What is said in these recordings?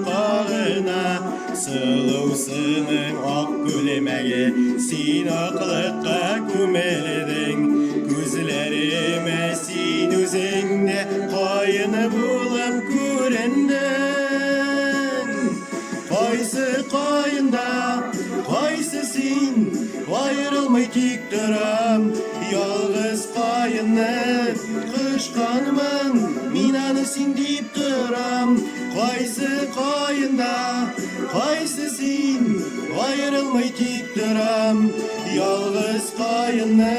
kağına Sıluvsının ak gülemeği Sin aklıkka kümeledin Gözlerime sin üzende Kayını bulup görendin Kaysı kayında Kaysı sin Ayrılmay tik duram Yalğız kayını Kışkanımın Minanı sin deyip duram Kaysı kayında Kaysı sin Ayrılmay tik duram Yalğız kayını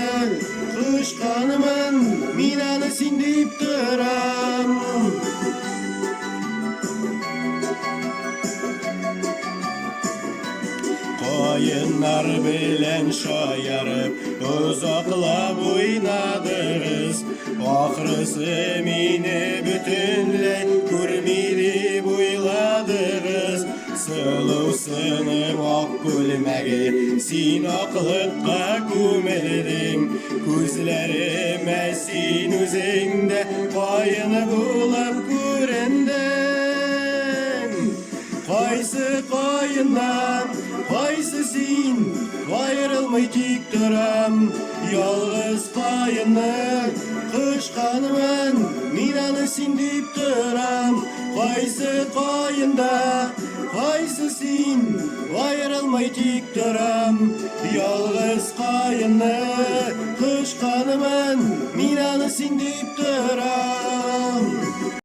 Kışkanımın Minanı sin deyip duram Kayınlar bilen şayarıp uzaklap oynadığız Ahırısı meni bütünle görmeyip oyladığız Sıluvsının ak gülmeği Sin aklıkka kümeledin Gözlerime sin üzende Kayını bulup görendin Kaysı kayından Kaysı sin Ayrılmay tik duram Yalğız kayını Kışkanımın Minanı sin deyip duram Kaysı kayında Kaysı sin Ayrılmay tik duram Yalğız kayını Kışkanımın Minanı sin deyip duram